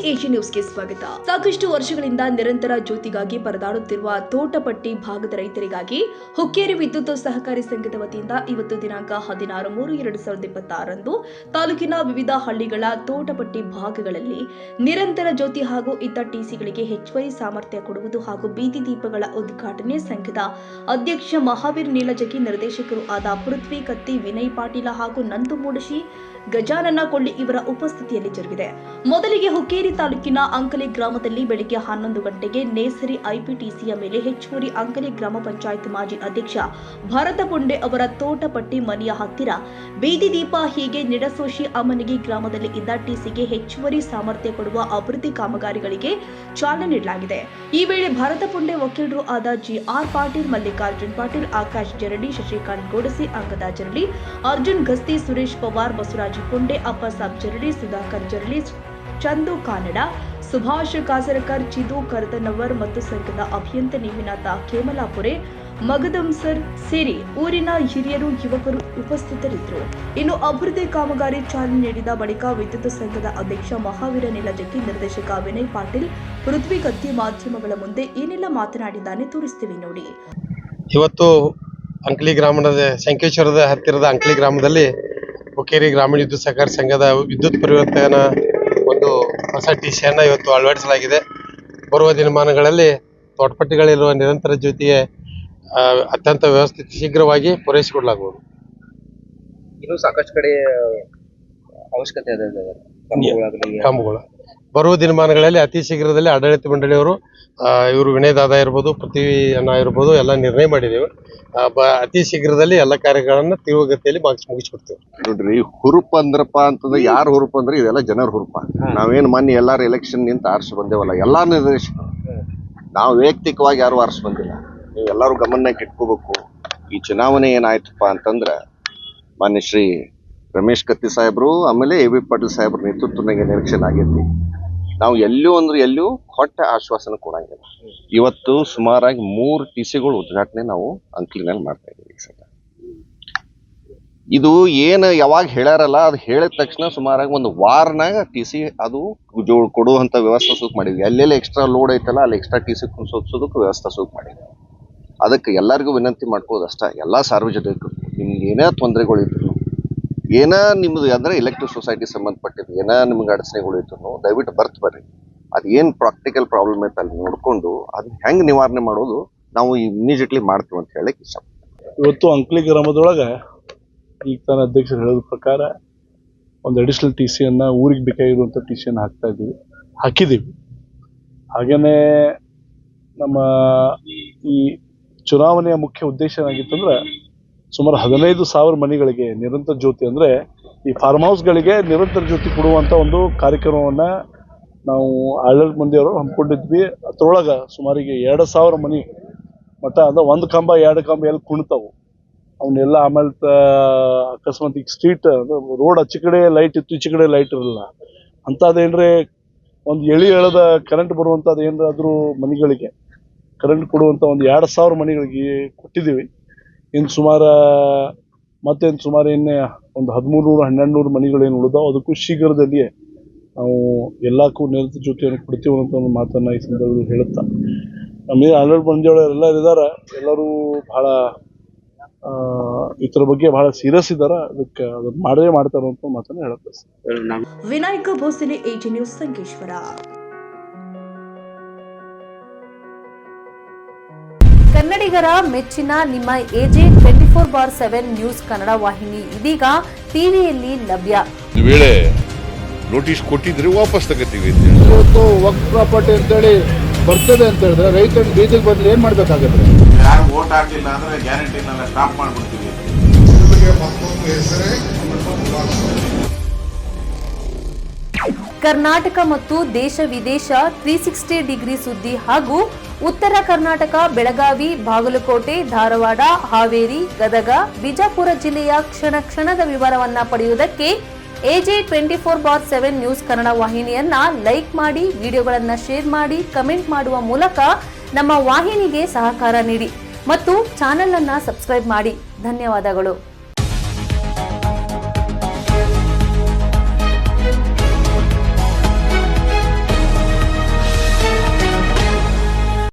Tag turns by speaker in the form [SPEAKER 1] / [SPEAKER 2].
[SPEAKER 1] AG ನ್ಯೂಸ್ಗೆ ಸ್ವಾಗತ. ಸಾಕಷ್ಟು ವರ್ಷಗಳಿಂದ ನಿರಂತರ ಜ್ಯೋತಿಗಾಗಿ ಪರದಾಡುತ್ತಿರುವ ತೋಟಪಟ್ಟಿ ಭಾಗದ ರೈತರಿಗಾಗಿ ಹುಕ್ಕೇರಿ ವಿದ್ಯುತ್ ಸಹಕಾರಿ ಸಂಘದ ವತಿಯಿಂದ ಇವತ್ತು ದಿನಾಂಕ 16/3/2026 ತಾಲೂಕಿನ ವಿವಿಧ ಹಳ್ಳಿಗಳ ತೋಟಪಟ್ಟಿ ಭಾಗಗಳಲ್ಲಿ ನಿರಂತರ ಜ್ಯೋತಿ ಹಾಗೂ ಇತರ ಟಿಸಿಗಳಿಗೆ ಹೆಚ್ಚುವರಿ ಸಾಮರ್ಥ್ಯ ಕೊಡುವುದು ಹಾಗೂ ಬೀದಿ ದೀಪಗಳ ಉದ್ಘಾಟನೆ ಸಂಘದ ಅಧ್ಯಕ್ಷ ಮಹಾವೀರ್ ನೀಲಜಗಿ, ನಿರ್ದೇಶಕರು ಆದ ಪೃಥ್ವಿ ಕತ್ತಿ, ವಿನಯ್ ಪಾಟೀಲ ಹಾಗೂ ನಂದು ಮೂಡಶಿ, ಗಜಾನನ ಕೊಳ್ಳಿ ಇವರ ಉಪಸ್ಥಿತಿಯಲ್ಲಿ ಜರುಗಿದೆ. ಮೊದಲಿಗೆ ಹುಕ್ಕೇರಿ ತಾಲೂಕಿನ ಅಂಕಲಿ ಗ್ರಾಮದಲ್ಲಿ ಬೆಳಗ್ಗೆ 11 ಗಂಟೆಗೆ ನೇಸರಿ ಐಪಿಟಿಸಿಯ ಮೇಲೆ ಹೆಚ್ಚುವರಿ ಅಂಕಲಿ ಗ್ರಾಮ ಪಂಚಾಯತ್ ಮಾಜಿ ಅಧ್ಯಕ್ಷ ಭರತ ಪುಂಡೆ ಅವರ ತೋಟಪಟ್ಟಿ ಮನೆಯ ಹತ್ತಿರ ಬೀದಿ ದೀಪ, ಹೀಗೆ ನಿಡಸೋಶಿ ಅಮ್ಮನಿಗೆ ಗ್ರಾಮದಲ್ಲಿ ಇದ್ದ ಟಿಸಿಗೆ ಹೆಚ್ಚುವರಿ ಸಾಮರ್ಥ್ಯ ಕೊಡುವ ಅಭಿವೃದ್ಧಿ ಕಾಮಗಾರಿಗಳಿಗೆ ಚಾಲನೆ ನೀಡಲಾಗಿದೆ. ಈ ವೇಳೆ ಭರತ ಪುಂಡೆ ವಕೀಲರು ಆದ ಜಿಆರ್ ಪಾಟೀಲ್, ಮಲ್ಲಿಕಾರ್ಜುನ್ ಪಾಟೀಲ್, ಆಕಾಶ್ ಜರಡಿ, ಶಶಿಕಾಂತ್ ಗೋಡಸಿ, ಅಂಗದ ಜರಡಿ, ಅರ್ಜುನ್ ಗಸ್ತಿ, ಸುರೇಶ್ ಪವಾರ್, ಬಸವರಾಜ ಪುಂಡೆ, ಅಪ್ಪಸಾಬ್ ಜರಡಿ, ಸುಧಾಕರ್ ಜರಡಿ, ಚಂದು ಕಾನಡ, ಸುಭಾಷ್ ಕಾಸರಕರ್, ಚಿದು ಕರ್ದನವರ್ ಮತ್ತು ಸಂಘದ ಅಭಿಯಂತ ನೇಮಿನಾಥ ಕೇಮಲಾಪುರೆ, ಮಗದಂಸರ್ ಸೇರಿ ಊರಿನ ಹಿರಿಯರು, ಯುವಕರು ಉಪಸ್ಥಿತರಿದ್ದರು. ಇನ್ನು ಅಭಿವೃದ್ಧಿ ಕಾಮಗಾರಿ ಚಾಲನೆ ನೀಡಿದ ಬಳಿಕ ವಿದ್ಯುತ್ ಸಂಘದ ಅಧ್ಯಕ್ಷ ಮಹಾವೀರ ನೀಲಜಗಿ, ನಿರ್ದೇಶಕ ವಿನಯ್ ಪಾಟೀಲ್, ಪೃಥ್ವಿ ಕತ್ತಿ ಮಾಧ್ಯಮಗಳ ಮುಂದೆ ಏನೆಲ್ಲ ಮಾತನಾಡಿದ್ದಾನೆ ತೋರಿಸ್ತೀವಿ ನೋಡಿ.
[SPEAKER 2] ಇವತ್ತು ಅಂಕಲಿ ಗ್ರಾಮದ ಸಂಕೇಶ್ವರದ ಹತ್ತಿರದ ಅಂಕಲಿ ಗ್ರಾಮದಲ್ಲಿ ಹುಕ್ಕೇರಿ ಗ್ರಾಮೀಣ ವಿದ್ಯುತ್ ಸಹಕಾರಿ ಸಂಘದ ವಿದ್ಯುತ್ ಪರಿವರ್ತನಾ ಒಂದು ಹೊಸ ಟಿಸಿಯನ್ನು ಇವತ್ತು ಅಳವಡಿಸಲಾಗಿದೆ. ಬರುವ ದಿನಮಾನಗಳಲ್ಲಿ ತೋಟಪಟ್ಟಿಗಳಿರುವ ನಿರಂತರ ಜ್ಯೋತಿಗೆ ಅತ್ಯಂತ ವ್ಯವಸ್ಥಿತ ಶೀಘ್ರವಾಗಿ ಪೂರೈಸಿಕೊಡಲಾಗುವುದು.
[SPEAKER 3] ಇನ್ನು ಸಾಕಷ್ಟು ಕಡೆ ಅವಶ್ಯಕತೆ ಇದೆ
[SPEAKER 2] ಕಂಬಗಳು. ಬರುವ ದಿನಮಾನಗಳಲ್ಲಿ ಅತಿ ಶೀಘ್ರದಲ್ಲಿ ಆಡಳಿತ ಮಂಡಳಿಯವರು ಇವರು ವಿನಯ್ ದಾದಾ ಇರ್ಬೋದು, ಪೃಥ್ವಿ ಅಣ್ಣ ಇರ್ಬೋದು, ಎಲ್ಲ ನಿರ್ಣಯ ಮಾಡಿದ್ದೇವೆ. ಅತಿ ಶೀಘ್ರದಲ್ಲಿ ಎಲ್ಲ ಕಾರ್ಯಗಳನ್ನ ತೀವ್ರಗತಿಯಲ್ಲಿ ಮುಗಿಸ್ಬಿಡ್ತೇವೆ.
[SPEAKER 4] ನೋಡ್ರಿ, ಹುರುಪ ಅಂದ್ರಪ್ಪ ಅಂತಂದ್ರೆ ಯಾರು ಹುರುಪ ಅಂದ್ರೆ ಇದೆಲ್ಲ ಜನರ ಹುರುಪ. ನಾವೇನು ಮೊನ್ನೆ ಎಲ್ಲಾರು ಎಲೆಕ್ಷನ್ ನಿಂತ ಆರಿಸಿ ಬಂದೇವಲ್ಲ, ಎಲ್ಲಾ ನಿರ್ದೇಶಕರು, ನಾವು ವೈಯಕ್ತಿಕವಾಗಿ ಯಾರು ಆರಿಸಿ ಬಂದಿಲ್ಲ. ನೀವು ಎಲ್ಲರೂ ಗಮನಕ್ಕೆ ಇಟ್ಕೋಬೇಕು. ಈ ಚುನಾವಣೆ ಏನಾಯ್ತಪ್ಪ ಅಂತಂದ್ರ ಮಾನ್ಯ ಶ್ರೀ ರಮೇಶ್ ಕತ್ತಿ ಸಾಹೇಬರು, ಆಮೇಲೆ ಎ.ಬಿ. ಪಾಟೀಲ್ ಸಾಹೇಬ್ರ ನೇತೃತ್ವದಾಗೆ ನಿರೀಕ್ಷೆ ಆಗೈತಿ. ನಾವು ಎಲ್ಲೂ ಹೊಟ್ಟ ಆಶ್ವಾಸನ ಕೊಡಂಗಿಲ್ಲ. ಇವತ್ತು ಸುಮಾರಾಗಿ 3 ಟಿಸಿಗಳು ಉದ್ಘಾಟನೆ ನಾವು ಅಂಕಲಿನಲ್ಲಿ ಮಾಡ್ತಾ ಇದ್ದೀವಿ. ಇದು ಏನು ಯಾವಾಗ ಹೇಳ್ಯಾರಲ್ಲ, ಅದು ಹೇಳಿದ ತಕ್ಷಣ ಸುಮಾರಾಗಿ ಒಂದು ವಾರನಾಗ ಟಿಸಿ ಅದು ಕೊಡುವಂತ ವ್ಯವಸ್ಥೆ ಸೂಕ್ ಮಾಡಿದ್ವಿ. ಎಲ್ಲೆಲ್ಲಿ ಎಕ್ಸ್ಟ್ರಾ ಲೋಡ್ ಐತಲ್ಲ ಅಲ್ಲಿ ಎಕ್ಸ್ಟ್ರಾ ಟಿಸಿ ಕುಣಿಸೋದಕ್ಕೆ ವ್ಯವಸ್ಥೆ ಸೂಕ್ ಮಾಡಿದ್ವಿ. ಅದಕ್ಕೆ ಎಲ್ಲರಿಗೂ ವಿನಂತಿ ಮಾಡ್ಕೊಳ್ಳೋದು ಅಷ್ಟ, ಎಲ್ಲಾ ಸಾರ್ವಜನಿಕರು ನಿಮ್ಗೆ ಏನೇ ತೊಂದರೆಗಳು ಇದ್ರು, ಏನ ನಿಮ್ದು ಅಂದ್ರೆ ಎಲೆಕ್ಟ್ರಿಕ್ ಸೊಸೈಟಿ ಸಂಬಂಧಪಟ್ಟಿದ್ದು ಏನ ನಿಮ್ಗೆ ಅಡಚಣೆಗಳು ಇದ್ರು ದಯವಿಟ್ಟು ಬರ್ರಿ. ಅದೇನ್ ಪ್ರಾಕ್ಟಿಕಲ್ ಪ್ರಾಬ್ಲಮ್ ಐತೆ ಅಲ್ಲಿ ನೋಡ್ಕೊಂಡು ಅದನ್ನ ಹೆಂಗ್ ನಿವಾರಣೆ ಮಾಡೋದು ನಾವು ಇಮಿಡಿಯೇಟ್ಲಿ ಮಾಡ್ತೀವಿ ಅಂತ ಹೇಳಕ್ ಇಷ್ಟ.
[SPEAKER 5] ಇವತ್ತು ಅಂಕಲಿ ಗ್ರಾಮದೊಳಗ ಈಗ ತಾನ ಅಧ್ಯಕ್ಷರು ಹೇಳೋದ ಪ್ರಕಾರ ಒಂದು ಅಡಿಷನಲ್ ಟಿಸಿಯನ್ನ ಊರಿಗೆ ಬೇಕಾಗಿರುವಂತ ಟಿಸಿಯನ್ನ ಹಾಕಿದೀವಿ. ಹಾಗೇನೆ ನಮ್ಮ ಈ ಚುನಾವಣೆಯ ಮುಖ್ಯ ಉದ್ದೇಶ ಏನಾಗಿತ್ತಂದ್ರೆ ಸುಮಾರು 15,000 ಮನೆಗಳಿಗೆ ನಿರಂತರ ಜ್ಯೋತಿ, ಅಂದ್ರೆ ಈ ಫಾರ್ಮ್ ಹೌಸ್ಗಳಿಗೆ ನಿರಂತರ ಜ್ಯೋತಿ ಕೊಡುವಂತ ಒಂದು ಕಾರ್ಯಕ್ರಮವನ್ನ ನಾವು ಆಡಳಿತ ಮಂದಿಯವರು ಹಮ್ಮಿಕೊಂಡಿದ್ವಿ. ಅದ್ರೊಳಗ ಸುಮಾರಿಗೆ 2,000 ಮನೆ ಮಟ್ಟ ಅಂದ್ರೆ 1 ಕಂಬ 2 ಕಂಬ ಎಲ್ಲಿ ಕುಣಿತಾವು ಅವನ್ನೆಲ್ಲ. ಆಮೇಲೆ ಅಕಸ್ಮಾತ್ ಈಗ ಸ್ಟ್ರೀಟ್ ರೋಡ್ ಆಚೆ ಕಡೆ ಲೈಟ್ ಇತ್ತು, ಈಚೆ ಕಡೆ ಲೈಟ್ ಇರಲಿಲ್ಲ ಅಂತದೇನ್ರೆ ಒಂದು ಎಳೆದ ಕರೆಂಟ್ ಬರುವಂತದ್ದು ಏನಾದ್ರೂ ಮನೆಗಳಿಗೆ ಕರೆಂಟ್ ಕೊಡುವಂತ ಒಂದು 2,000 ಮನೆಗಳಿಗೆ ಕೊಟ್ಟಿದ್ದೀವಿ. ಇನ್ನು ಸುಮಾರು ಇನ್ನೇ ಒಂದು 1,300-1,200 ಮನೆಗಳೇನು ಉಳಿದಾವ, ಅದಕ್ಕೂ ಶೀಘ್ರದಲ್ಲಿಯೇ ನಾವು ಎಲ್ಲಕ್ಕೂ ನಿರಂತರ ಜ್ಯೋತಿಯನ್ನು ಕೊಡ್ತೀವಿ ಅಂತ ಒಂದು ಮಾತನ್ನ ಈ ಸಂದರ್ಭದಲ್ಲಿ ಹೇಳುತ್ತಾ, ನಮ್ಮ ಆಡಳಿತ ಮಂಡಳಿಯವರೆಲ್ಲ ಇದ್ದಾರೆ, ಎಲ್ಲರೂ ಬಹಳ ಇದ್ರ ಬಗ್ಗೆ ಬಹಳ ಸೀರಿಯಸ್ ಇದ್ದಾರೆ. ಅದಕ್ಕೆ ಅದನ್ನ ಮಾಡದೇ ಮಾಡ್ತಾರ ಅಂತ ಮಾತನ್ನ ಹೇಳುತ್ತೆ.
[SPEAKER 1] Vinayak Bhosale, AG news, Sankeshwar.
[SPEAKER 6] ಕನ್ನಡಿಗರ ಮೆಚ್ಚಿನ ನಿಮ್ಮ ಎಜೆ 24/7 ನ್ಯೂಸ್ ಕನ್ನಡ ವಾಹಿನಿ ಇದೀಗ ಟಿವಿಯಲ್ಲಿ ಲಭ್ಯ.
[SPEAKER 7] ವೇಳೆ ನೋಟಿಸ್ ಕೊಟ್ಟಿದ್ರೆ ವಾಪಸ್ ತಗೋತೀವಿ.
[SPEAKER 5] ಇವತ್ತು ವಕ್ಫ್ ಪ್ರಾಪರ್ಟಿ ಅಂತೇಳಿ ಬರ್ತದೆ ಅಂತ ಹೇಳಿದ್ರೆ ರೈತರು ಬೀದಿಗೆ ಬದಲು ಏನ್ ಮಾಡ್ಬೇಕಾಗತ್ತೆ?
[SPEAKER 8] ಯಾರು ವೋಟ್ ಹಾಕಿಲ್ಲ ಅಂದ್ರೆ ಗ್ಯಾರಂಟಿನೆಲ್ಲ ಸ್ಟಾಪ್ ಮಾಡ್ಬಿಡ್ತೀವಿ.
[SPEAKER 6] ಕರ್ನಾಟಕ ಮತ್ತು ದೇಶ ವಿದೇಶ 360 ಡಿಗ್ರಿ ಸುದ್ದಿ ಹಾಗೂ ಉತ್ತರ ಕರ್ನಾಟಕ, ಬೆಳಗಾವಿ, ಬಾಗಲಕೋಟೆ, ಧಾರವಾಡ, ಹಾವೇರಿ, ಗದಗ, ಬಿಜಾಪುರ ಜಿಲ್ಲೆಯ ಕ್ಷಣದ ವಿವರವನ್ನ ಪಡೆಯುವುದಕ್ಕೆ ಎಜೆ 24/7 ನ್ಯೂಸ್ ಕನ್ನಡ ವಾಹಿನಿಯನ್ನ ಲೈಕ್ ಮಾಡಿ, ವಿಡಿಯೋಗಳನ್ನ ಶೇರ್ ಮಾಡಿ, ಕಮೆಂಟ್ ಮಾಡುವ ಮೂಲಕ ನಮ್ಮ ವಾಹಿನಿಗೆ ಸಹಕಾರ ನೀಡಿ ಮತ್ತು ಚಾನೆಲ್ ಅನ್ನ ಸಬ್ಸ್ಕ್ರೈಬ್ ಮಾಡಿ. ಧನ್ಯವಾದಗಳು.